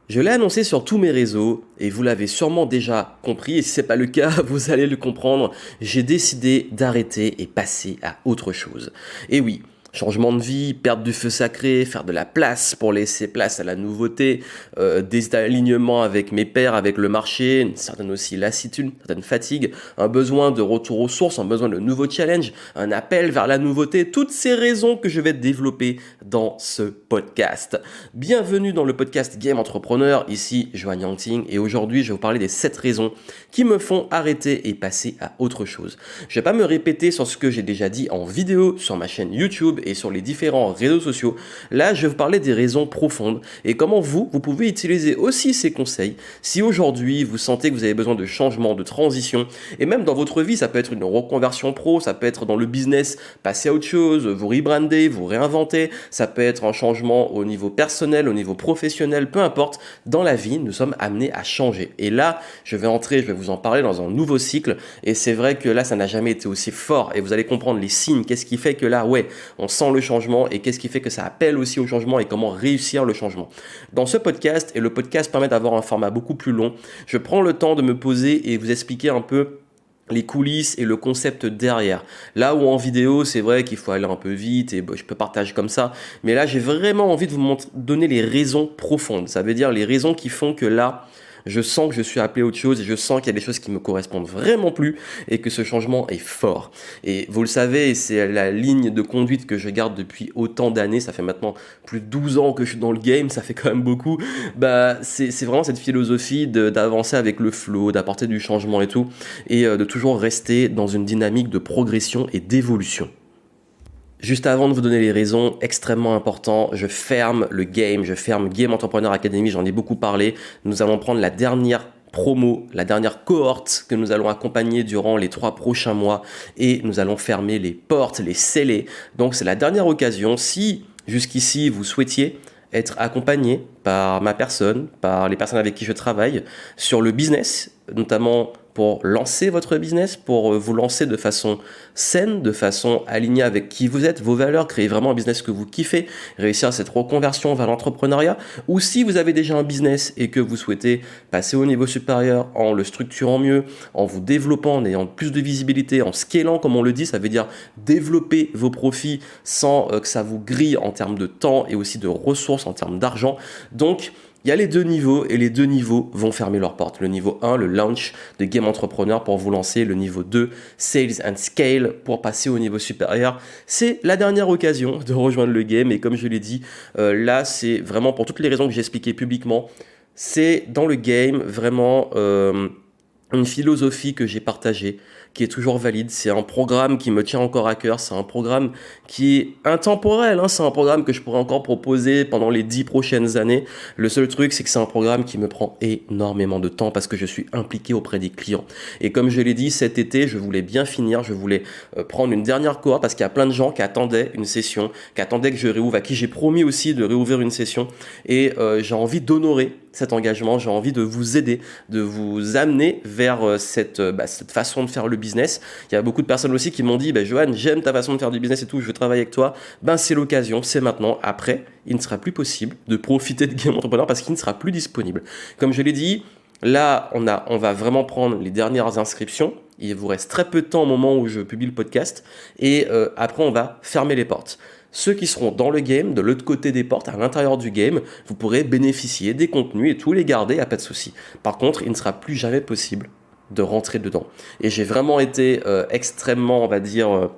Je l'ai annoncé sur tous mes réseaux et vous l'avez sûrement déjà compris et si ce n'est pas le cas, vous allez le comprendre, j'ai décidé d'arrêter et passer à autre chose. Et oui, changement de vie, perdre du feu sacré, faire de la place pour laisser place à la nouveauté, des alignements avec mes pairs, avec le marché, une certaine aussi lassitude, une certaine fatigue, un besoin de retour aux sources, un besoin de nouveaux challenges, un appel vers la nouveauté, toutes ces raisons que je vais développer dans ce podcast. Bienvenue dans le podcast Game Entrepreneur, ici Joanne Yangting et aujourd'hui je vais vous parler des 7 raisons qui me font arrêter et passer à autre chose. Je ne vais pas me répéter sur ce que j'ai déjà dit en vidéo sur ma chaîne YouTube et sur les différents réseaux sociaux. Là, je vais vous parler des raisons profondes et comment vous pouvez utiliser aussi ces conseils si aujourd'hui vous sentez que vous avez besoin de changement, de transition et même dans votre vie, ça peut être une reconversion pro, ça peut être dans le business, passer à autre chose, vous rebrander, vous réinventer, ça peut être un changement au niveau personnel, au niveau professionnel, peu importe, dans la vie, nous sommes amenés à changer. Et là, je vais vous en parler dans un nouveau cycle et c'est vrai que là, ça n'a jamais été aussi fort et vous allez comprendre les signes, qu'est-ce qui fait que là, on sent le changement et qu'est-ce qui fait que ça appelle aussi au changement et comment réussir le changement. Dans ce podcast, et le podcast permet d'avoir un format beaucoup plus long, je prends le temps de me poser et vous expliquer un peu les coulisses et le concept derrière. Là où en vidéo, c'est vrai qu'il faut aller un peu vite et je peux partager comme ça, mais là, j'ai vraiment envie de vous donner les raisons profondes. Ça veut dire les raisons qui font que là, je sens que je suis appelé à autre chose et je sens qu'il y a des choses qui me correspondent vraiment plus et que ce changement est fort. Et vous le savez, c'est la ligne de conduite que je garde depuis autant d'années. Ça fait maintenant plus de 12 ans que je suis dans le game, ça fait quand même beaucoup. C'est vraiment cette philosophie d'avancer avec le flow, d'apporter du changement et tout, et de toujours rester dans une dynamique de progression et d'évolution. Juste avant de vous donner les raisons, extrêmement important, je ferme le game, je ferme Game Entrepreneur Academy, j'en ai beaucoup parlé. Nous allons prendre la dernière promo, la dernière cohorte que nous allons accompagner durant les 3 prochains mois et nous allons fermer les portes, les sceller. Donc c'est la dernière occasion, si jusqu'ici vous souhaitiez être accompagné par ma personne, par les personnes avec qui je travaille, sur le business, notamment pour lancer votre business, pour vous lancer de façon saine, de façon alignée avec qui vous êtes, vos valeurs, créer vraiment un business que vous kiffez, réussir cette reconversion vers l'entrepreneuriat, ou si vous avez déjà un business et que vous souhaitez passer au niveau supérieur en le structurant mieux, en vous développant, en ayant plus de visibilité, en scalant comme on le dit, ça veut dire développer vos profits sans que ça vous grille en termes de temps et aussi de ressources en termes d'argent. Donc, il y a les 2 niveaux et les 2 niveaux vont fermer leurs portes. Le niveau 1, le launch de Game Entrepreneur pour vous lancer. Le niveau 2, Sales and Scale pour passer au niveau supérieur. C'est la dernière occasion de rejoindre le game et comme je l'ai dit, là c'est vraiment pour toutes les raisons que j'ai expliquées publiquement. C'est dans le game vraiment une philosophie que j'ai partagée, qui est toujours valide. C'est un programme qui me tient encore à cœur. C'est un programme qui est intemporel. C'est un programme que je pourrais encore proposer pendant les 10 prochaines années. Le seul truc, c'est que c'est un programme qui me prend énormément de temps parce que je suis impliqué auprès des clients. Et comme je l'ai dit, cet été, je voulais bien finir. Je voulais prendre une dernière cohorte parce qu'il y a plein de gens qui attendaient une session, qui attendaient que je réouvre, à qui j'ai promis aussi de réouvrir une session. Et j'ai envie d'honorer cet engagement. J'ai envie de vous aider, de vous amener vers cette façon de faire le business. Il y a beaucoup de personnes aussi qui m'ont dit Joanne, j'aime ta façon de faire du business et tout, je veux travailler avec toi. C'est l'occasion, c'est maintenant. Après, il ne sera plus possible de profiter de Game Entrepreneur parce qu'il ne sera plus disponible. Comme je l'ai dit, là, on va vraiment prendre les dernières inscriptions. Il vous reste très peu de temps au moment où je publie le podcast et après, on va fermer les portes. Ceux qui seront dans le game, de l'autre côté des portes, à l'intérieur du game, vous pourrez bénéficier des contenus et tout les garder, il n'y a pas de souci. Par contre, il ne sera plus jamais possible de rentrer dedans. Et j'ai vraiment été extrêmement, on va dire,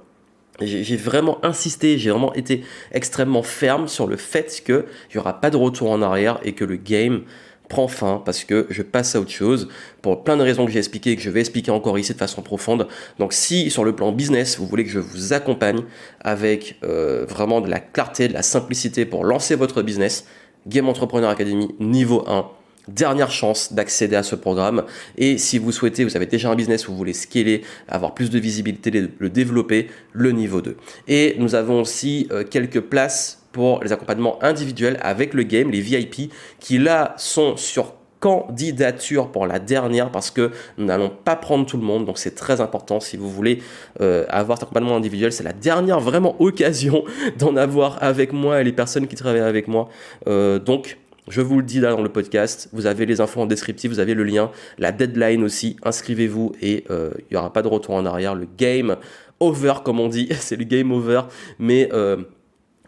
j'ai vraiment insisté, j'ai vraiment été extrêmement ferme sur le fait qu'il n'y aura pas de retour en arrière et que le game prend fin parce que je passe à autre chose pour plein de raisons que j'ai expliquées et que je vais expliquer encore ici de façon profonde. Donc si sur le plan business, vous voulez que je vous accompagne avec vraiment de la clarté, de la simplicité pour lancer votre business, Game Entrepreneur Academy niveau 1, dernière chance d'accéder à ce programme. Et si vous souhaitez, vous avez déjà un business, vous voulez scaler, avoir plus de visibilité, le développer, le niveau 2. Et nous avons aussi quelques places pour les accompagnements individuels avec le game, les VIP, qui là sont sur candidature pour la dernière parce que nous n'allons pas prendre tout le monde, donc c'est très important si vous voulez avoir cet accompagnement individuel, c'est la dernière vraiment occasion d'en avoir avec moi et les personnes qui travaillent avec moi, donc Je vous le dis là dans le podcast, vous avez les infos en descriptif, vous avez le lien, la deadline aussi, inscrivez-vous et il n'y aura pas de retour en arrière. Le game over, comme on dit, c'est le game over, mais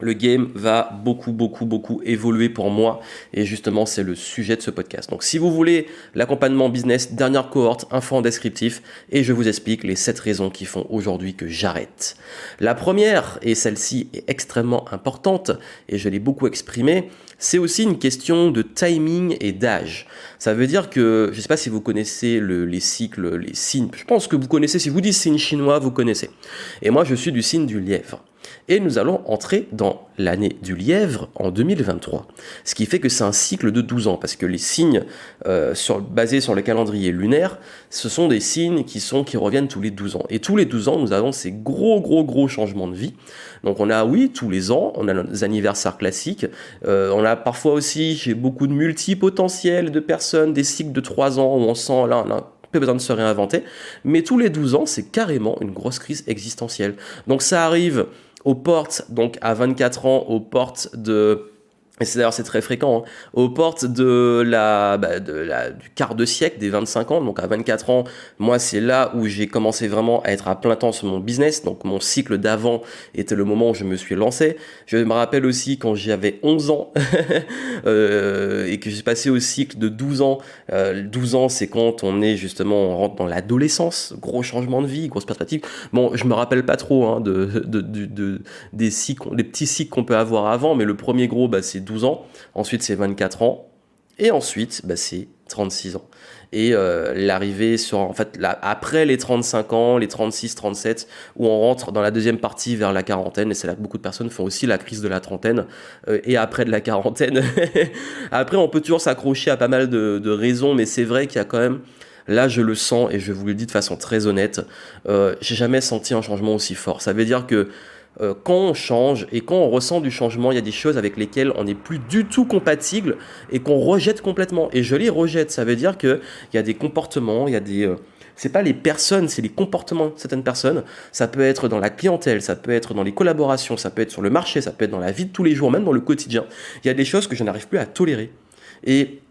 le game va beaucoup évoluer pour moi et justement c'est le sujet de ce podcast. Donc si vous voulez l'accompagnement business, dernière cohorte, info en descriptif et je vous explique les 7 raisons qui font aujourd'hui que j'arrête. La première, et celle-ci est extrêmement importante et je l'ai beaucoup exprimée, c'est aussi une question de timing et d'âge. Ça veut dire que, je ne sais pas si vous connaissez les cycles, les signes, je pense que vous connaissez, si je vous dis signe chinois, vous connaissez. Et moi je suis du signe du lièvre. Et nous allons entrer dans l'année du lièvre en 2023. Ce qui fait que c'est un cycle de 12 ans, parce que les signes basés sur le calendrier lunaire, ce sont des signes qui reviennent tous les 12 ans. Et tous les 12 ans, nous avons ces gros changements de vie. Donc on a, oui, tous les ans, on a nos anniversaires classiques. On a parfois aussi, j'ai beaucoup de multipotentiels de personnes, des cycles de 3 ans où on sent, là, on a pas besoin de se réinventer. Mais tous les 12 ans, c'est carrément une grosse crise existentielle. Donc ça arrive aux portes, donc à 24 ans, aux portes de... Et c'est très fréquent, hein, aux portes du quart de siècle, des 25 ans. Donc à 24 ans, moi c'est là où j'ai commencé vraiment à être à plein temps sur mon business. Donc mon cycle d'avant était le moment où je me suis lancé. Je me rappelle aussi quand j'avais 11 ans et que j'ai passé au cycle de 12 ans. 12 ans, c'est quand on on rentre dans l'adolescence, gros changement de vie, grosse perspective. Bon, je me rappelle pas trop hein, des cycles, des petits cycles qu'on peut avoir avant, mais le premier gros, c'est 12 ans, ensuite c'est 24 ans, et ensuite c'est 36 ans. Et l'arrivée après les 35 ans, les 36, 37, où on rentre dans la deuxième partie vers la quarantaine, et c'est là que beaucoup de personnes font aussi la crise de la trentaine, et après de la quarantaine. Après, on peut toujours s'accrocher à pas mal de raisons, mais c'est vrai qu'il y a quand même... Là, je le sens, et je vous le dis de façon très honnête, j'ai jamais senti un changement aussi fort. Ça veut dire que quand on change et quand on ressent du changement, il y a des choses avec lesquelles on n'est plus du tout compatible et qu'on rejette complètement. Et je les rejette, ça veut dire qu'il y a des comportements, il y a des... c'est pas les personnes, c'est les comportements de certaines personnes. Ça peut être dans la clientèle, ça peut être dans les collaborations, ça peut être sur le marché, ça peut être dans la vie de tous les jours, même dans le quotidien. Il y a des choses que je n'arrive plus à tolérer. Et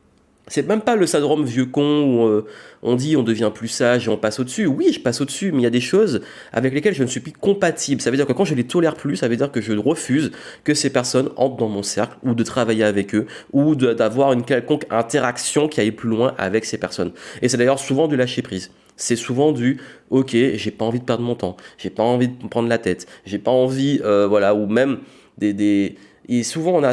c'est même pas le syndrome vieux con où on dit on devient plus sage et on passe au-dessus. Oui, je passe au-dessus, mais il y a des choses avec lesquelles je ne suis plus compatible. Ça veut dire que quand je les tolère plus, ça veut dire que je refuse que ces personnes entrent dans mon cercle ou de travailler avec eux ou d'avoir une quelconque interaction qui aille plus loin avec ces personnes. Et c'est d'ailleurs souvent du lâcher prise. C'est souvent ok, j'ai pas envie de perdre mon temps, j'ai pas envie de me prendre la tête, j'ai pas envie, ou même Et souvent, on a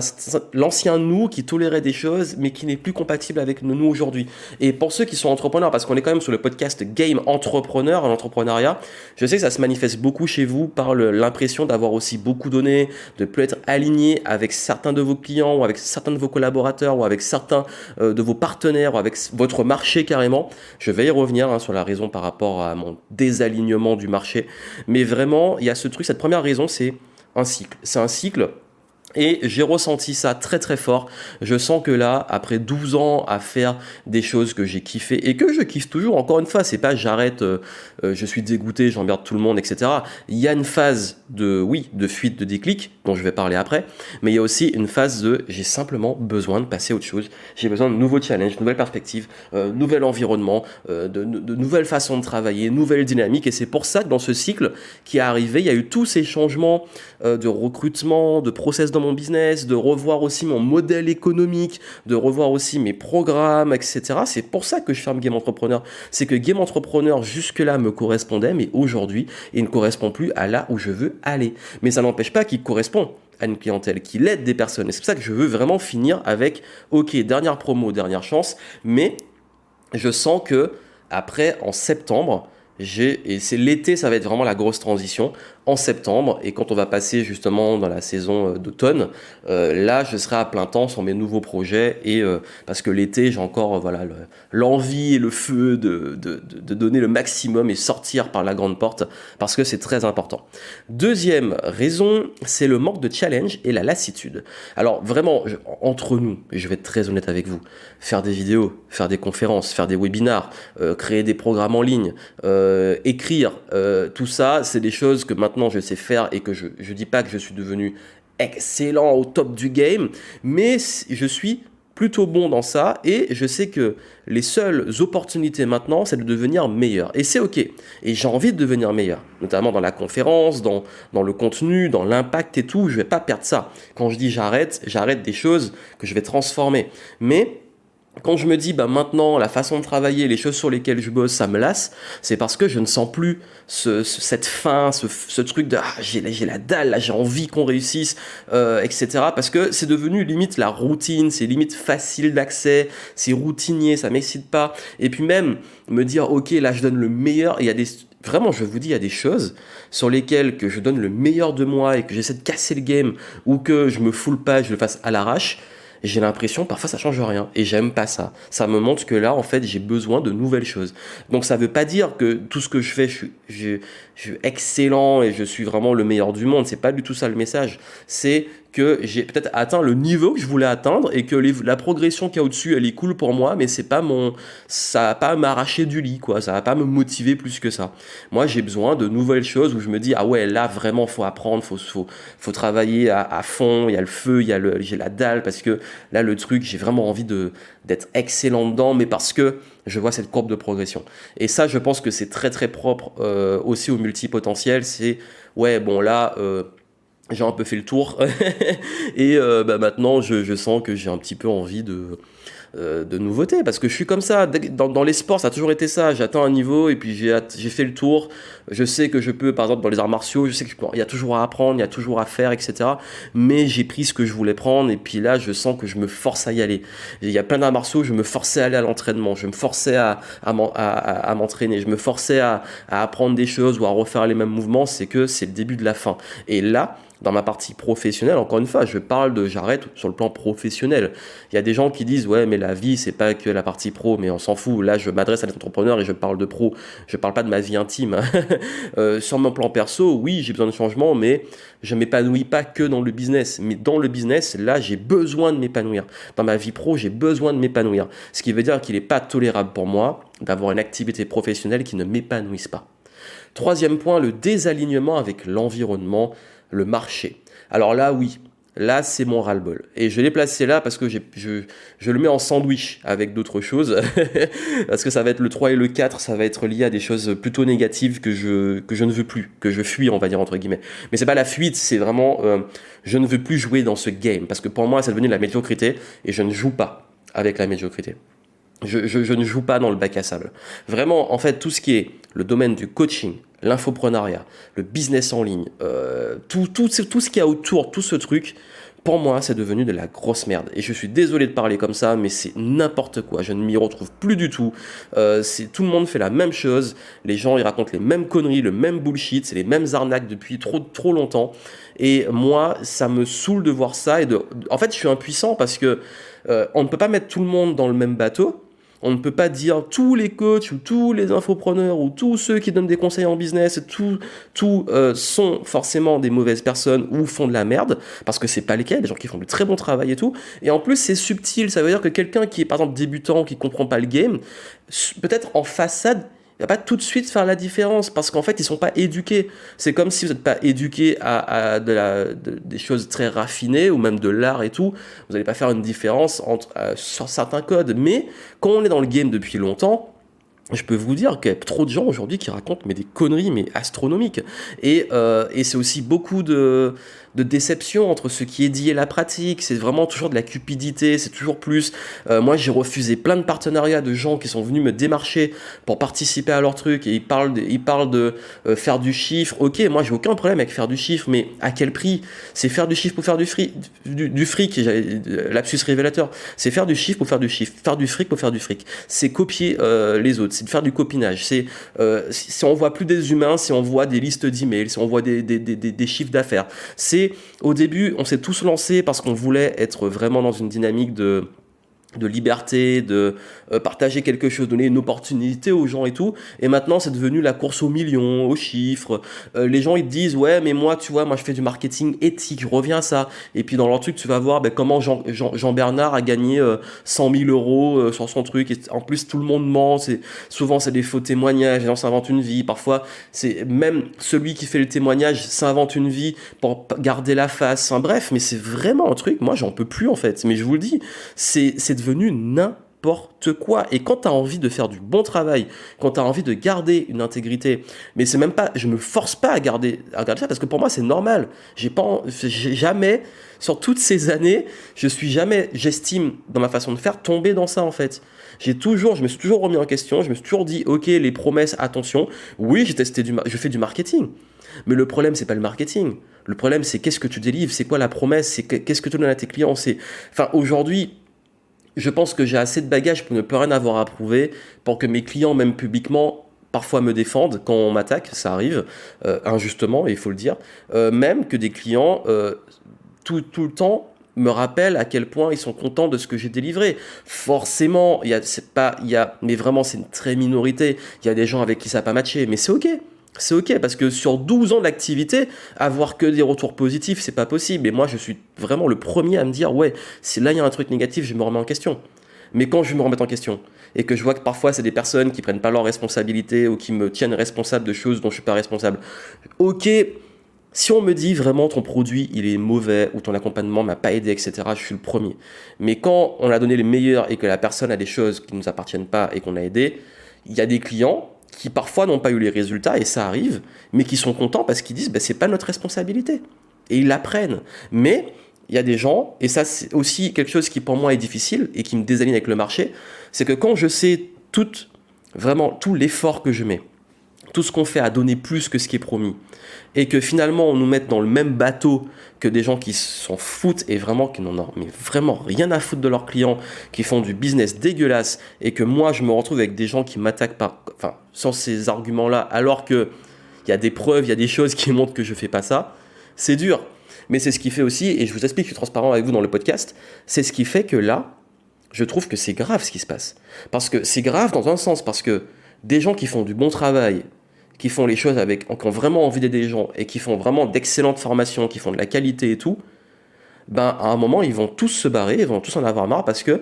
l'ancien nous qui tolérait des choses, mais qui n'est plus compatible avec nous aujourd'hui. Et pour ceux qui sont entrepreneurs, parce qu'on est quand même sur le podcast Game Entrepreneur, l'entrepreneuriat, je sais que ça se manifeste beaucoup chez vous par l'impression d'avoir aussi beaucoup donné, de plus être aligné avec certains de vos clients, ou avec certains de vos collaborateurs, ou avec certains de vos partenaires, ou avec votre marché carrément. Je vais y revenir sur la raison par rapport à mon désalignement du marché. Mais vraiment, il y a ce truc, cette première raison, c'est un cycle. C'est un cycle. Et j'ai ressenti ça très très fort. Je sens que là, après 12 ans à faire des choses que j'ai kiffé et que je kiffe toujours, encore une fois, c'est pas j'arrête, je suis dégoûté, j'emmerde tout le monde, etc. Il y a une phase de fuite, de déclic, dont je vais parler après, mais il y a aussi une phase de j'ai simplement besoin de passer à autre chose. J'ai besoin de nouveaux challenges, de nouvelles perspectives, nouvel environnement, de nouvelles façons de travailler, nouvelles dynamiques. Et c'est pour ça que dans ce cycle qui est arrivé, il y a eu tous ces changements de recrutement, de process dans mon business, de revoir aussi mon modèle économique, de revoir aussi mes programmes, etc. C'est pour ça que je ferme Game Entrepreneur. C'est que Game Entrepreneur jusque-là me correspondait, mais aujourd'hui, il ne correspond plus à là où je veux aller. Mais ça n'empêche pas qu'il correspond à une clientèle, qu'il aide des personnes. Et c'est pour ça que je veux vraiment finir avec, ok, dernière promo, dernière chance, mais je sens que après, en septembre, et c'est l'été, ça va être vraiment la grosse transition, en septembre, et quand on va passer justement dans la saison d'automne, là je serai à plein temps sur mes nouveaux projets, et parce que l'été j'ai encore l'envie et le feu de donner le maximum et sortir par la grande porte, parce que c'est très important. Deuxième raison, c'est le manque de challenge et la lassitude. Alors vraiment, entre nous, et je vais être très honnête avec vous, faire des vidéos, faire des conférences, faire des webinars, créer des programmes en ligne, écrire, tout ça, c'est des choses que maintenant je sais faire et que je dis pas que je suis devenu excellent au top du game, mais je suis plutôt bon dans ça et je sais que les seules opportunités maintenant, c'est de devenir meilleur. Et c'est ok. Et j'ai envie de devenir meilleur, notamment dans la conférence, dans le contenu, dans l'impact et tout. Je vais pas perdre ça. Quand je dis j'arrête des choses que je vais transformer. Mais quand je me dis, bah maintenant, la façon de travailler, les choses sur lesquelles je bosse, ça me lasse, c'est parce que je ne sens plus cette faim, ce truc de j'ai la dalle, là, j'ai envie qu'on réussisse, etc. Parce que c'est devenu limite la routine, c'est limite facile d'accès, c'est routinier, ça m'excite pas. Et puis même me dire, ok, là, je donne le meilleur. Et il y a des Vraiment, je vous dis, il y a des choses sur lesquelles que je donne le meilleur de moi et que j'essaie de casser le game ou que je me foule pas, je le fasse à l'arrache. J'ai l'impression, parfois ça change rien et j'aime pas ça. Ça me montre que là, en fait, j'ai besoin de nouvelles choses. Donc ça veut pas dire que tout ce que je fais, je suis excellent et je suis vraiment le meilleur du monde. C'est pas du tout ça le message. C'est que j'ai peut-être atteint le niveau que je voulais atteindre et que la progression qu'il y a au-dessus, elle est cool pour moi, mais c'est pas ça va pas m'arracher du lit, quoi. Ça va pas me motiver plus que ça. Moi, j'ai besoin de nouvelles choses où je me dis, ah ouais, là, vraiment, faut apprendre, faut travailler à fond. Il y a le feu, j'ai la dalle parce que là, le truc, j'ai vraiment envie d'être excellent dedans, mais parce que je vois cette courbe de progression. Et ça, je pense que c'est très, très propre aussi au multipotentiel. C'est, ouais, bon, là, j'ai un peu fait le tour et maintenant je sens que j'ai un petit peu envie de nouveautés parce que je suis comme ça dans les sports, ça a toujours été ça. J'atteins un niveau et puis j'ai fait le tour. Je sais que je peux, par exemple dans les arts martiaux, je sais qu'il y a toujours à apprendre, il y a toujours à faire, etc. Mais j'ai pris ce que je voulais prendre et puis là je sens que je me force à y aller. Il y a plein d'arts martiaux, je me forçais à aller à l'entraînement, je me forçais à m'entraîner, je me forçais à apprendre des choses ou à refaire les mêmes mouvements. C'est que c'est le début de la fin. Et là, dans ma partie professionnelle, encore une fois, j'arrête sur le plan professionnel. Il y a des gens qui disent, ouais, mais la vie, c'est pas que la partie pro, mais on s'en fout. Là, je m'adresse à des entrepreneurs et je parle de pro. Je parle pas de ma vie intime. Sur mon plan perso, oui, j'ai besoin de changement, mais je m'épanouis pas que dans le business. Mais dans le business, là, j'ai besoin de m'épanouir. Dans ma vie pro, j'ai besoin de m'épanouir. Ce qui veut dire qu'il n'est pas tolérable pour moi d'avoir une activité professionnelle qui ne m'épanouisse pas. Troisième point, le désalignement avec l'environnement, le marché. Alors là, oui, là, c'est mon ras-le-bol. Et je l'ai placé là parce que je le mets en sandwich avec d'autres choses. Parce que ça va être le 3 et le 4, ça va être lié à des choses plutôt négatives que je ne veux plus, que je fuis, on va dire entre guillemets. Mais c'est pas la fuite, c'est vraiment je ne veux plus jouer dans ce game. Parce que pour moi, c'est devenu de la médiocrité et je ne joue pas avec la médiocrité. Je ne joue pas dans le bac à sable. Vraiment, en fait, tout ce qui est le domaine du coaching, l'infoprenariat, le business en ligne, tout ce qu'il y a autour, tout ce truc, pour moi, c'est devenu de la grosse merde. Et je suis désolé de parler comme ça, mais c'est n'importe quoi. Je ne m'y retrouve plus du tout. Tout le monde fait la même chose. Les gens, ils racontent les mêmes conneries, le même bullshit. C'est les mêmes arnaques depuis trop longtemps. Et moi, ça me saoule de voir ça. En fait, je suis impuissant parce que on ne peut pas mettre tout le monde dans le même bateau. On ne peut pas dire tous les coachs ou tous les infopreneurs ou tous ceux qui donnent des conseils en business, sont forcément des mauvaises personnes ou font de la merde, parce que c'est pas le cas, des gens qui font du très bon travail et tout. Et en plus, c'est subtil, ça veut dire que quelqu'un qui est par exemple débutant, qui comprend pas le game, peut-être en façade, il va pas tout de suite faire la différence parce qu'en fait ils sont pas éduqués. C'est comme si vous n'êtes pas éduqué à des choses très raffinées ou même de l'art et tout, vous n'allez pas faire une différence sur certains codes. Mais quand on est dans le game depuis longtemps, je peux vous dire qu'il y a trop de gens aujourd'hui qui racontent des conneries astronomiques. Et c'est aussi beaucoup de déception entre ce qui est dit et la pratique. C'est vraiment toujours de la cupidité, c'est toujours plus. Moi, j'ai refusé plein de partenariats de gens qui sont venus me démarcher pour participer à leur truc et ils parlent de faire du chiffre. Ok, moi, j'ai aucun problème avec faire du chiffre, mais à quel prix? C'est faire du chiffre pour faire du fric. Lapsus révélateur. C'est faire du chiffre pour faire du chiffre. Faire du fric pour faire du fric. C'est copier les autres. C'est de faire du copinage. Si on voit plus des humains, si on voit des listes d'emails, si on voit des chiffres d'affaires. Au début, on s'est tous lancés parce qu'on voulait être vraiment dans une dynamique de de liberté, de partager quelque chose, donner une opportunité aux gens et tout. Et maintenant, c'est devenu la course aux millions, aux chiffres. Les gens, ils te disent, ouais, mais moi, tu vois, moi, je fais du marketing éthique, je reviens à ça. Et puis, dans leur truc, tu vas voir comment Jean-Bernard a gagné 100 000 euros sur son truc. Et en plus, tout le monde ment. Souvent, c'est des faux témoignages. Les gens s'inventent une vie. Parfois, c'est même celui qui fait le témoignage s'invente une vie pour garder la face. Enfin, bref, mais c'est vraiment un truc, moi, j'en peux plus, en fait. Mais je vous le dis, c'est devenu n'importe quoi. Et quand tu as envie de faire du bon travail, quand tu as envie de garder une intégrité, mais c'est même pas, je me force pas à garder ça parce que pour moi c'est normal. J'ai jamais, sur toutes ces années, j'estime dans ma façon de faire, tomber dans ça en fait. Je me suis toujours remis en question, je me suis toujours dit, ok, les promesses, attention. Oui, je fais du marketing. Mais le problème, c'est pas le marketing. Le problème, c'est qu'est-ce que tu délivres, c'est quoi la promesse, qu'est-ce que tu donnes à tes clients. Enfin, aujourd'hui, je pense que j'ai assez de bagages pour ne plus rien avoir à prouver, pour que mes clients, même publiquement, parfois me défendent quand on m'attaque, ça arrive, injustement, il faut le dire. Même que des clients, tout le temps, me rappellent à quel point ils sont contents de ce que j'ai délivré. Forcément, mais vraiment, c'est une très minorité. Il y a des gens avec qui ça n'a pas matché, mais c'est ok. C'est ok, parce que sur 12 ans d'activité, avoir que des retours positifs, c'est pas possible. Et moi, je suis vraiment le premier à me dire, ouais, si là il y a un truc négatif, je me remets en question. Mais quand je me remets en question, et que je vois que parfois c'est des personnes qui prennent pas leurs responsabilités ou qui me tiennent responsable de choses dont je suis pas responsable, ok, si on me dit vraiment ton produit il est mauvais ou ton accompagnement m'a pas aidé, etc., je suis le premier. Mais quand on a donné les meilleurs et que la personne a des choses qui ne nous appartiennent pas et qu'on a aidé, il y a des clients qui parfois n'ont pas eu les résultats, et ça arrive, mais qui sont contents parce qu'ils disent c'est pas notre responsabilité. Et ils l'apprennent. Mais il y a des gens, et ça c'est aussi quelque chose qui pour moi est difficile et qui me désaligne avec le marché, c'est que quand je sais vraiment tout l'effort que je mets, tout ce qu'on fait à donner plus que ce qui est promis, et que finalement on nous mette dans le même bateau que des gens qui s'en foutent et vraiment qui n'en ont mais vraiment rien à foutre de leurs clients, qui font du business dégueulasse, et que moi je me retrouve avec des gens qui m'attaquent sans ces arguments-là, alors qu'il y a des preuves, il y a des choses qui montrent que je fais pas ça, c'est dur. Mais c'est ce qui fait aussi, et je vous explique, je suis transparent avec vous dans le podcast, c'est ce qui fait que là, je trouve que c'est grave ce qui se passe. Parce que c'est grave dans un sens, parce que des gens qui font du bon travail, qui font les choses qui ont vraiment envie d'aider les gens et qui font vraiment d'excellentes formations, qui font de la qualité et tout, à un moment, ils vont tous se barrer, ils vont tous en avoir marre parce que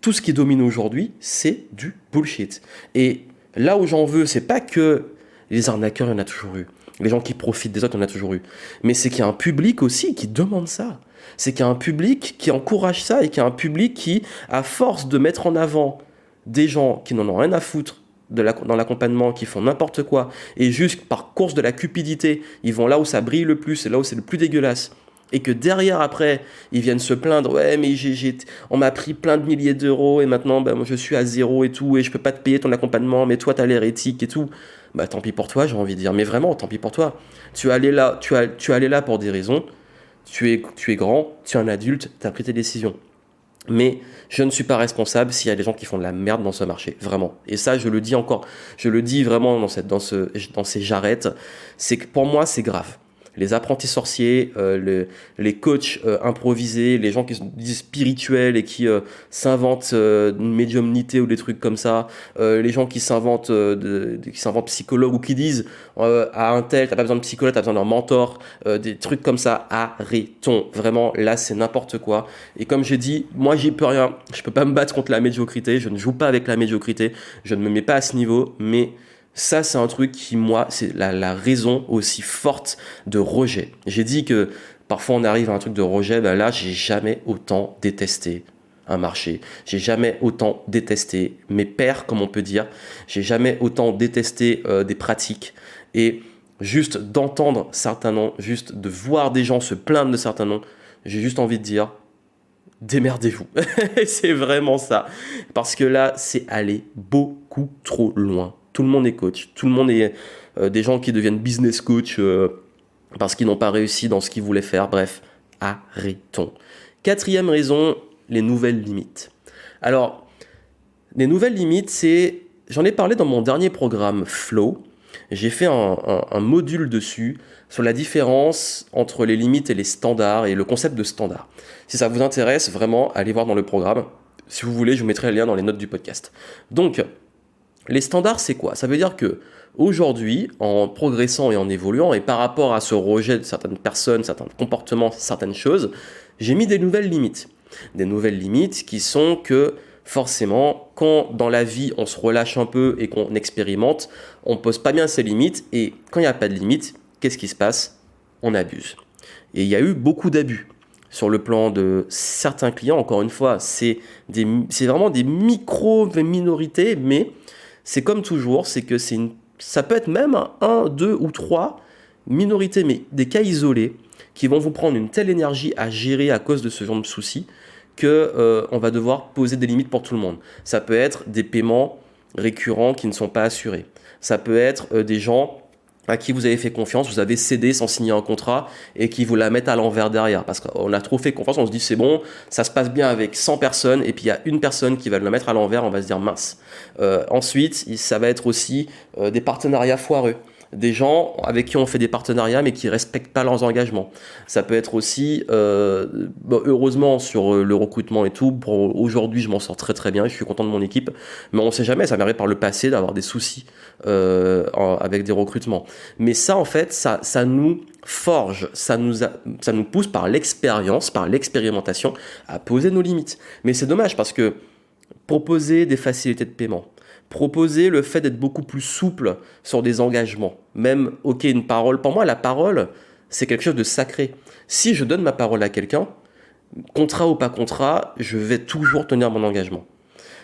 tout ce qui domine aujourd'hui, c'est du bullshit. Et là où j'en veux, c'est pas que les arnaqueurs, il y en a toujours eu. Les gens qui profitent des autres, il y en a toujours eu. Mais c'est qu'il y a un public aussi qui demande ça. C'est qu'il y a un public qui encourage ça et qu'il y a un public qui, à force de mettre en avant des gens qui n'en ont rien à foutre dans l'accompagnement, qui font n'importe quoi, et juste par course de la cupidité, ils vont là où ça brille le plus et là où c'est le plus dégueulasse, et que derrière après ils viennent se plaindre, ouais mais on m'a pris plein de milliers d'euros et maintenant moi, je suis à zéro et tout et je peux pas te payer ton accompagnement, mais toi t'as l'air éthique et tout, tant pis pour toi, j'ai envie de dire, mais vraiment tant pis pour toi. Tu es allé là pour des raisons, tu es grand, tu es un adulte, tu as pris tes décisions. Mais je ne suis pas responsable s'il y a des gens qui font de la merde dans ce marché, vraiment. Et ça, je le dis encore, je le dis vraiment dans ces jarrettes, c'est que pour moi, c'est grave. Les apprentis sorciers, les coachs improvisés, les gens qui se disent spirituels et qui s'inventent une médiumnité ou des trucs comme ça, les gens qui s'inventent psychologues ou qui disent à un tel, t'as pas besoin de psychologue, t'as besoin d'un mentor, des trucs comme ça, arrêtons. Vraiment, là, c'est n'importe quoi. Et comme j'ai dit, moi, j'y peux rien. Je peux pas me battre contre la médiocrité, je ne joue pas avec la médiocrité, je ne me mets pas à ce niveau, mais ça, c'est un truc qui, moi, c'est la raison aussi forte de rejet. J'ai dit que parfois on arrive à un truc de rejet, là, j'ai jamais autant détesté un marché. J'ai jamais autant détesté mes pairs, comme on peut dire. J'ai jamais autant détesté des pratiques. Et juste d'entendre certains noms, juste de voir des gens se plaindre de certains noms, j'ai juste envie de dire, démerdez-vous. C'est vraiment ça. Parce que là, c'est aller beaucoup trop loin. Tout le monde est coach, tout le monde est des gens qui deviennent business coach parce qu'ils n'ont pas réussi dans ce qu'ils voulaient faire. Bref, arrêtons. 4e raison, les nouvelles limites. Alors, les nouvelles limites, j'en ai parlé dans mon dernier programme Flow. J'ai fait un module dessus sur la différence entre les limites et les standards et le concept de standard. Si ça vous intéresse, vraiment, allez voir dans le programme. Si vous voulez, je vous mettrai le lien dans les notes du podcast. Donc, les standards, c'est quoi? Ça veut dire que aujourd'hui, en progressant et en évoluant, et par rapport à ce rejet de certaines personnes, certains comportements, certaines choses, j'ai mis des nouvelles limites. Des nouvelles limites qui sont que forcément, quand dans la vie on se relâche un peu et qu'on expérimente, on pose pas bien ses limites, et quand il n'y a pas de limites, qu'est-ce qui se passe? On abuse. Et il y a eu beaucoup d'abus. Sur le plan de certains clients, encore une fois, c'est vraiment des minorités, mais c'est comme toujours, c'est que ça peut être même un, deux ou trois minorités, mais des cas isolés, qui vont vous prendre une telle énergie à gérer à cause de ce genre de soucis, qu'on va devoir poser des limites pour tout le monde. Ça peut être des paiements récurrents qui ne sont pas assurés. Ça peut être des gens à qui vous avez fait confiance, vous avez cédé sans signer un contrat et qui vous la mettent à l'envers derrière. Parce qu'on a trop fait confiance, on se dit c'est bon, ça se passe bien avec 100 personnes et puis il y a une personne qui va le mettre à l'envers, on va se dire mince. Ensuite, ça va être aussi des partenariats foireux. Des gens avec qui on fait des partenariats mais qui ne respectent pas leurs engagements. Ça peut être aussi, heureusement sur le recrutement et tout, pour aujourd'hui je m'en sors très très bien, je suis content de mon équipe, mais on ne sait jamais, ça m'arrive par le passé d'avoir des soucis avec des recrutements. Mais ça en fait, ça nous forge, ça nous pousse par l'expérience, par l'expérimentation à poser nos limites. Mais c'est dommage parce que proposer des facilités de paiement, proposer le fait d'être beaucoup plus souple sur des engagements. Même, ok, une parole. Pour moi, la parole, c'est quelque chose de sacré. Si je donne ma parole à quelqu'un, contrat ou pas contrat, je vais toujours tenir mon engagement.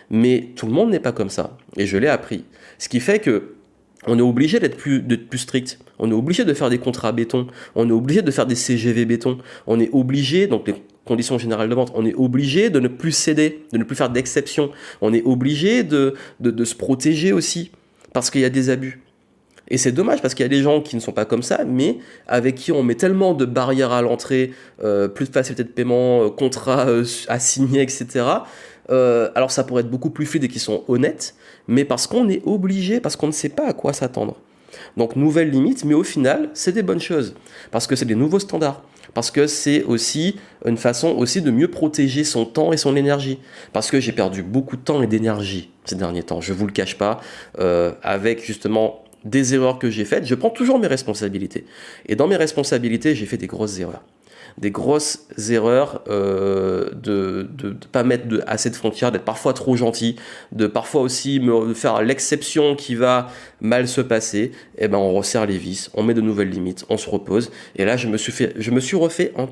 Mais tout le monde n'est pas comme ça. Et je l'ai appris. Ce qui fait que on est obligé d'être plus strict. On est obligé de faire des contrats béton. On est obligé de faire des CGV béton. On est obligé, donc les conditions générales de vente, on est obligé de ne plus céder, de ne plus faire d'exception. On est obligé de se protéger aussi, parce qu'il y a des abus. Et c'est dommage, parce qu'il y a des gens qui ne sont pas comme ça, mais avec qui on met tellement de barrières à l'entrée, plus de facilité de paiement, contrats à signer, etc. Alors ça pourrait être beaucoup plus fluide et qui sont honnêtes, mais parce qu'on est obligé, parce qu'on ne sait pas à quoi s'attendre. Donc nouvelles limites, mais au final, c'est des bonnes choses, parce que c'est des nouveaux standards, parce que c'est aussi une façon aussi de mieux protéger son temps et son énergie, parce que j'ai perdu beaucoup de temps et d'énergie ces derniers temps, je ne vous le cache pas, avec justement des erreurs que j'ai faites. Je prends toujours mes responsabilités, et dans mes responsabilités, j'ai fait des grosses erreurs. De pas mettre assez de frontières, d'être parfois trop gentil, de parfois aussi me faire l'exception qui va mal se passer. Et ben on resserre les vis, on met de nouvelles limites, on se repose. Et là je me suis refait un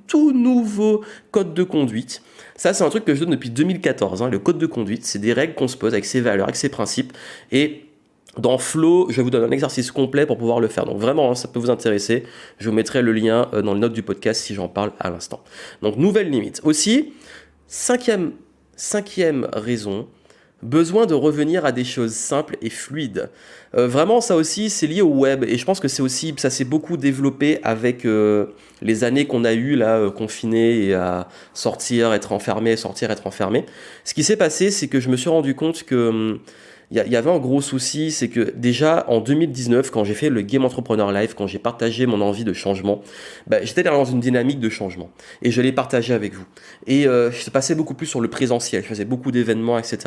tout nouveau code de conduite. Ça c'est un truc que je donne depuis 2014. Le code de conduite, c'est des règles qu'on se pose avec ses valeurs, avec ses principes. Et dans Flow, je vous donne un exercice complet pour pouvoir le faire. Donc vraiment, ça peut vous intéresser. Je vous mettrai le lien dans les notes du podcast si j'en parle à l'instant. Donc nouvelle limite. Aussi, cinquième raison, besoin de revenir à des choses simples et fluides. Vraiment, ça aussi, c'est lié au web. Et je pense que ça s'est beaucoup développé avec les années qu'on a eues là, confinées et à sortir, être enfermé, sortir, être enfermé. Ce qui s'est passé, c'est que je me suis rendu compte que il y avait un gros souci, c'est que déjà en 2019, quand j'ai fait le Game Entrepreneur Live, quand j'ai partagé mon envie de changement, j'étais dans une dynamique de changement et je l'ai partagé avec vous. Et je passais beaucoup plus sur le présentiel, je faisais beaucoup d'événements, etc.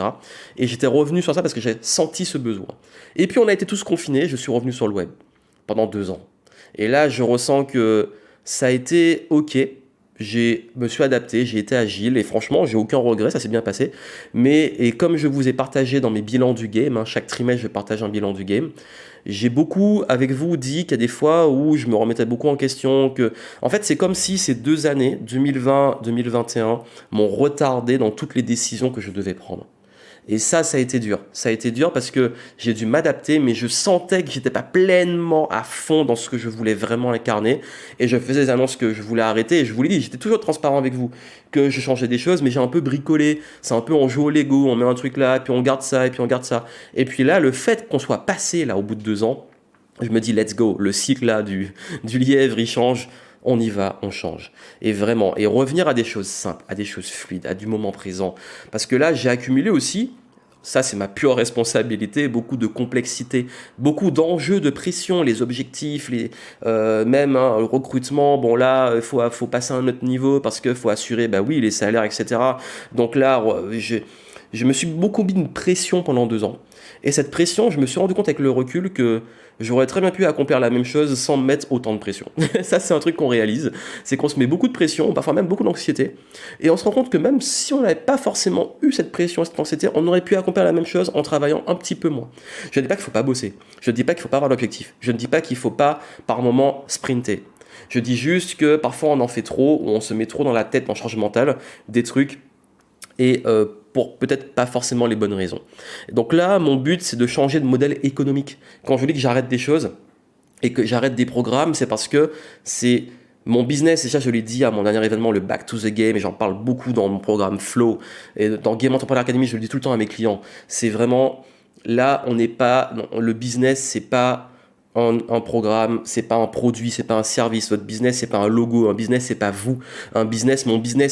Et j'étais revenu sur ça parce que j'ai senti ce besoin. Et puis on a été tous confinés, je suis revenu sur le web pendant 2 ans. Et là, je ressens que ça a été OK. Me suis adapté, j'ai été agile et franchement, j'ai aucun regret, ça s'est bien passé. Et comme je vous ai partagé dans mes bilans du game, chaque trimestre je partage un bilan du game, j'ai beaucoup avec vous dit qu'il y a des fois où je me remettais beaucoup en question, en fait c'est comme si ces 2 années, 2020-2021, m'ont retardé dans toutes les décisions que je devais prendre. Et ça a été dur. Ça a été dur parce que j'ai dû m'adapter, mais je sentais que j'étais pas pleinement à fond dans ce que je voulais vraiment incarner. Et je faisais des annonces que je voulais arrêter. Et je vous l'ai dit, j'étais toujours transparent avec vous, que je changeais des choses, mais j'ai un peu bricolé. C'est un peu, on joue au Lego, on met un truc là, puis on garde ça, et puis on garde ça. Et puis là, le fait qu'on soit passé là au bout de 2 ans, je me dis, let's go. Le cycle là du lièvre, il change. On y va, on change. Et vraiment, et revenir à des choses simples, à des choses fluides, à du moment présent. Parce que là, j'ai accumulé aussi, Ça, c'est ma pure responsabilité, beaucoup de complexité, beaucoup d'enjeux, de pression, les objectifs, même le recrutement. Bon là, faut passer à un autre niveau parce qu'il faut assurer, bah oui, les salaires, etc. Donc là, je me suis beaucoup mis une pression pendant 2 ans. Et cette pression, je me suis rendu compte avec le recul que j'aurais très bien pu accomplir la même chose sans me mettre autant de pression. Ça, c'est un truc qu'on réalise, c'est qu'on se met beaucoup de pression, parfois même beaucoup d'anxiété, et on se rend compte que même si on n'avait pas forcément eu cette pression, cette anxiété, on aurait pu accomplir la même chose en travaillant un petit peu moins. Je ne dis pas qu'il ne faut pas bosser, je ne dis pas qu'il ne faut pas avoir d'objectif, je ne dis pas qu'il ne faut pas, par moment, sprinter. Je dis juste que parfois on en fait trop, ou on se met trop dans la tête en charge mentale, des trucs, et pour peut-être pas forcément les bonnes raisons. Donc là, mon but, c'est de changer de modèle économique. Quand je dis que j'arrête des choses et que j'arrête des programmes, c'est parce que c'est mon business, et ça je l'ai dit à mon dernier événement, le Back to the Game, et j'en parle beaucoup dans mon programme Flow, et dans Game Entrepreneur Academy, je le dis tout le temps à mes clients, c'est vraiment, là, on n'est pas, non, le business, c'est pas un programme, c'est pas un produit, c'est pas un service. Votre business, c'est pas un logo. Un business, c'est pas vous. Mon business,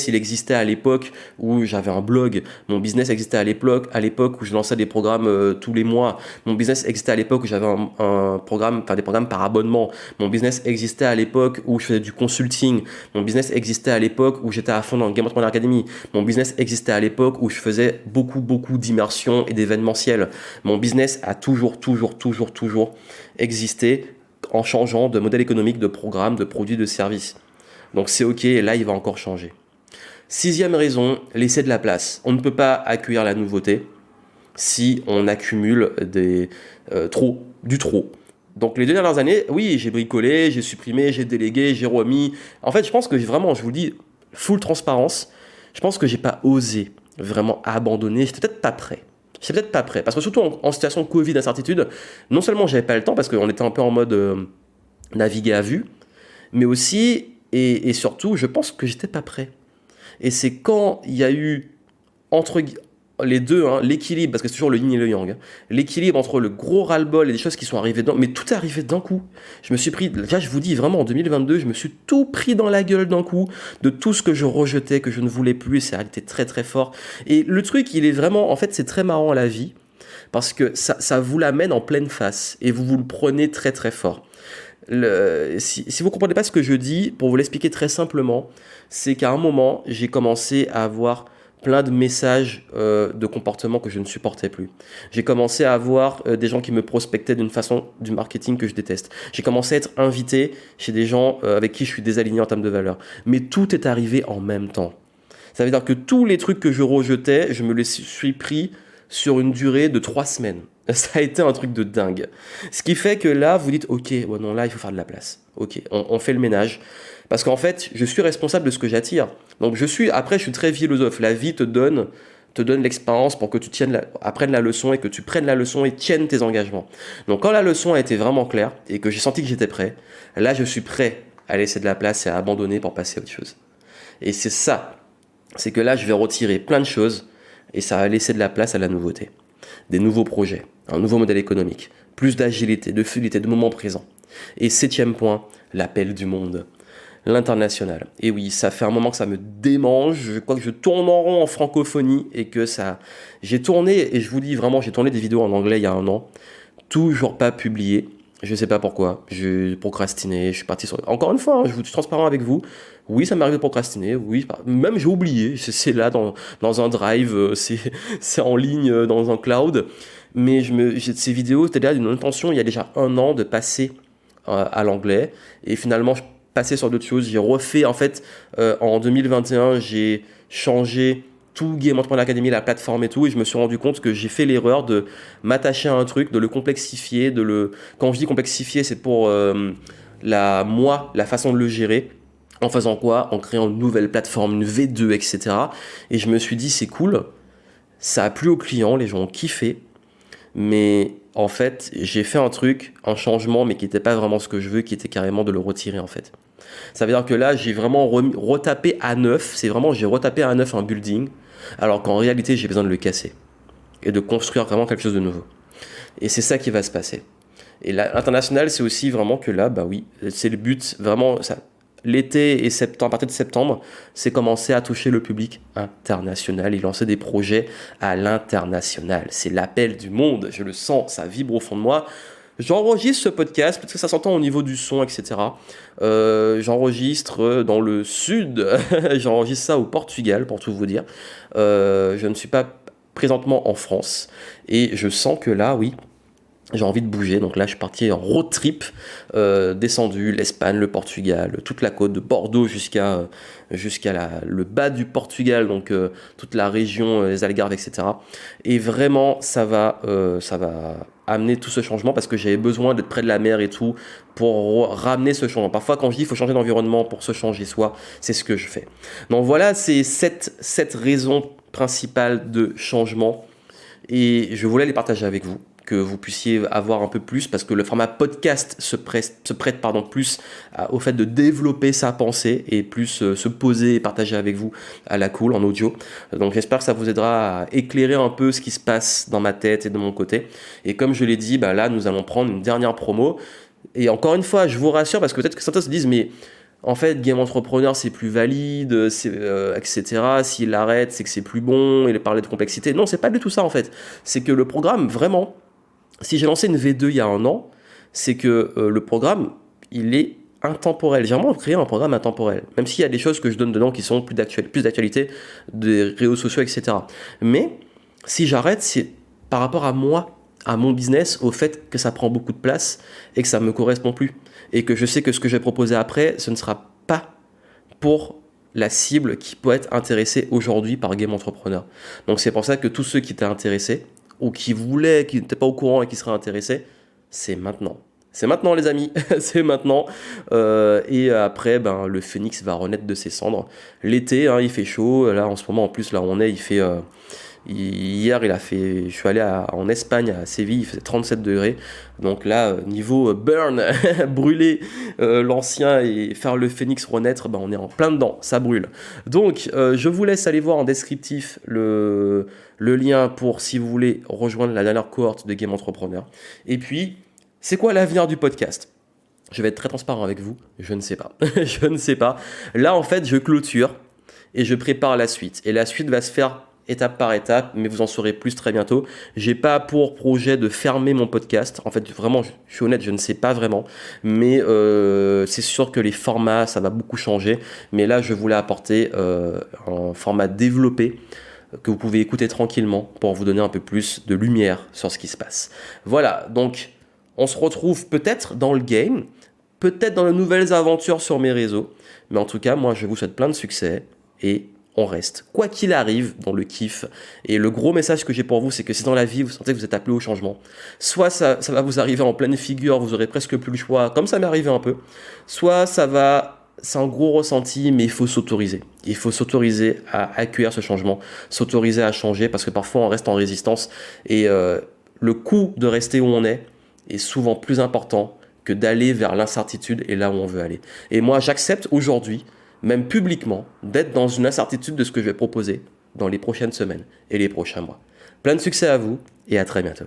il existait à l'époque où j'avais un blog. Mon business existait à l'époque où je lançais des programmes tous les mois. Mon business existait à l'époque où j'avais un programme, enfin des programmes par abonnement. Mon business existait à l'époque où je faisais du consulting. Mon business existait à l'époque où j'étais à fond dans Game Entrepreneur Academy. Mon business existait à l'époque où je faisais beaucoup d'immersions et d'événementiels. Mon business a toujours existé en changeant de modèle économique, de programme, de produit, de service. Donc c'est ok, et là il va encore changer. 6e raison, laisser de la place. On ne peut pas accueillir la nouveauté si on accumule du trop. Donc les 2 dernières années, oui, j'ai bricolé, j'ai supprimé, j'ai délégué, j'ai remis. En fait, je pense que vraiment, je vous le dis, full transparence, je pense que j'ai pas osé vraiment abandonner. J'étais peut-être pas prêt. Parce que surtout en situation de Covid, d'incertitude, non seulement j'avais pas le temps, parce qu'on était un peu en mode naviguer à vue, mais aussi, et surtout, je pense que j'étais pas prêt. Et c'est quand il y a eu, entre les deux, l'équilibre, parce que c'est toujours le yin et le yang, l'équilibre entre le gros ras-le-bol et des choses qui sont arrivées mais tout est arrivé d'un coup. Je me suis pris, là je vous dis vraiment en 2022, je me suis tout pris dans la gueule d'un coup, de tout ce que je rejetais, que je ne voulais plus, et ça a été très fort. Et le truc, il est vraiment, en fait c'est très marrant à la vie, parce que ça vous l'amène en pleine face, et vous le prenez très fort. Si vous ne comprenez pas ce que je dis, pour vous l'expliquer très simplement, c'est qu'à un moment, j'ai commencé à avoir plein de messages de comportement que je ne supportais plus. J'ai commencé à avoir des gens qui me prospectaient d'une façon du marketing que je déteste. J'ai commencé à être invité chez des gens avec qui je suis désaligné en termes de valeur. Mais tout est arrivé en même temps. Ça veut dire que tous les trucs que je rejetais, je me les suis pris sur une durée de 3 semaines. Ça a été un truc de dingue. Ce qui fait que là, vous dites, ok, ouais, non, là, il faut faire de la place. Ok, on fait le ménage. Parce qu'en fait, je suis responsable de ce que j'attire. Donc je suis très philosophe. La vie te donne l'expérience pour que tu apprennes la leçon et que tu prennes la leçon et tiennes tes engagements. Donc quand la leçon a été vraiment claire et que j'ai senti que j'étais prêt, là, je suis prêt à laisser de la place et à abandonner pour passer à autre chose. Et c'est ça. C'est que là, je vais retirer plein de choses et ça va laisser de la place à la nouveauté. Des nouveaux projets, un nouveau modèle économique, plus d'agilité, de fluidité, de moment présent. Et 7e point, l'appel du monde, l'international. Et oui, ça fait un moment que ça me démange, je crois que je tourne en rond en francophonie et que ça... J'ai tourné, et je vous dis vraiment, j'ai tourné des vidéos en anglais il y a 1 an, toujours pas publiées. Je sais pas pourquoi, j'ai procrastiné, je suis parti sur... Encore une fois, je suis transparent avec vous. Oui, ça m'arrive de procrastiner, oui, même j'ai oublié, c'est là dans un drive, c'est en ligne dans un cloud. Mais j'ai ces vidéos, c'est-à-dire d'une intention il y a déjà 1 an de passer à l'anglais. Et finalement, je passais sur d'autres choses. J'ai refait, en fait, en 2021, j'ai changé tout Game Entrepreneur Academy, la plateforme et tout, et je me suis rendu compte que j'ai fait l'erreur de m'attacher à un truc, de le complexifier, quand je dis complexifier, c'est pour la façon de le gérer. En faisant quoi? En créant une nouvelle plateforme, une V2, etc. Et je me suis dit, c'est cool, ça a plu aux clients, les gens ont kiffé, mais en fait, j'ai fait un changement, mais qui n'était pas vraiment ce que je veux, qui était carrément de le retirer, en fait. Ça veut dire que là, j'ai vraiment retapé à neuf, j'ai retapé à neuf un building, alors qu'en réalité, j'ai besoin de le casser et de construire vraiment quelque chose de nouveau. Et c'est ça qui va se passer. Et l'international, c'est aussi vraiment que là, bah oui, c'est le but, vraiment, ça. l'été et septembre, à partir de septembre, c'est commencer à toucher le public international et lancer des projets à l'international. C'est l'appel du monde, je le sens, ça vibre au fond de moi. J'enregistre ce podcast parce que ça s'entend au niveau du son, etc. J'enregistre dans le sud, j'enregistre ça au Portugal pour tout vous dire. Je ne suis pas présentement en France et je sens que là, oui, j'ai envie de bouger. Donc là, je suis parti en road trip, descendu l'Espagne, le Portugal, toute la côte de Bordeaux jusqu'à le bas du Portugal, donc toute la région, les Algarves, etc. Et vraiment, ça va amener tout ce changement parce que j'avais besoin d'être près de la mer et tout pour ramener ce changement. Parfois, quand je dis qu'il faut changer d'environnement pour se changer soi, c'est ce que je fais. Donc voilà, c'est cette raison principale de changement et je voulais les partager avec vous, que vous puissiez avoir un peu plus, parce que le format podcast se prête plus au fait de développer sa pensée et plus se poser et partager avec vous à la cool en audio. Donc j'espère que ça vous aidera à éclairer un peu ce qui se passe dans ma tête et de mon côté. Et comme je l'ai dit, là nous allons prendre une dernière promo. Et encore une fois, je vous rassure, parce que peut-être que certains se disent, mais en fait, Game Entrepreneur, c'est plus valide, etc. S'il l'arrête, c'est que c'est plus bon, il parlait de complexité. Non, c'est pas du tout ça en fait. C'est que le programme, vraiment, si j'ai lancé une V2 il y a un an, c'est que le programme, il est intemporel. J'ai vraiment créé un programme intemporel. Même s'il y a des choses que je donne dedans qui sont plus d'actualité, des réseaux sociaux, etc. Mais si j'arrête, c'est par rapport à moi, à mon business, au fait que ça prend beaucoup de place et que ça ne me correspond plus. Et que je sais que ce que je vais proposer après, ce ne sera pas pour la cible qui peut être intéressée aujourd'hui par Game Entrepreneur. Donc c'est pour ça que tous ceux qui étaient intéressés, ou qui n'étaient pas au courant et qui seraient intéressés, c'est maintenant. C'est maintenant les amis, c'est maintenant. Et après, le phénix va renaître de ses cendres. L'été, il fait chaud. Là, en ce moment, en plus, là où on est, il fait... Hier, je suis allé en Espagne, à Séville, il faisait 37 degrés. Donc là, niveau burn, brûler l'ancien et faire le phénix renaître, on est en plein dedans, ça brûle. Donc, je vous laisse aller voir en descriptif le lien pour, si vous voulez, rejoindre la dernière cohorte de Game Entrepreneur. Et puis, c'est quoi l'avenir du podcast ? Je vais être très transparent avec vous, je ne sais pas. Je ne sais pas. Là, en fait, je clôture et je prépare la suite. Et la suite va se faire étape par étape, mais vous en saurez plus très bientôt. J'ai pas pour projet de fermer mon podcast. En fait, vraiment, je suis honnête, je ne sais pas vraiment. Mais c'est sûr que les formats, ça va beaucoup changer. Mais là, je voulais apporter un format développé que vous pouvez écouter tranquillement pour vous donner un peu plus de lumière sur ce qui se passe. Voilà, donc on se retrouve peut-être dans le game, peut-être dans de nouvelles aventures sur mes réseaux. Mais en tout cas, moi, je vous souhaite plein de succès et on reste, quoi qu'il arrive, dans le kiff. Et le gros message que j'ai pour vous, c'est que si dans la vie, vous sentez que vous êtes appelé au changement, soit ça va vous arriver en pleine figure, vous aurez presque plus le choix, comme ça m'est arrivé un peu, soit c'est un gros ressenti, mais il faut s'autoriser. Il faut s'autoriser à accueillir ce changement, s'autoriser à changer, parce que parfois on reste en résistance. Et le coût de rester où on est souvent plus important que d'aller vers l'incertitude et là où on veut aller. Et moi, j'accepte aujourd'hui, même publiquement, d'être dans une incertitude de ce que je vais proposer dans les prochaines semaines et les prochains mois. Plein de succès à vous et à très bientôt.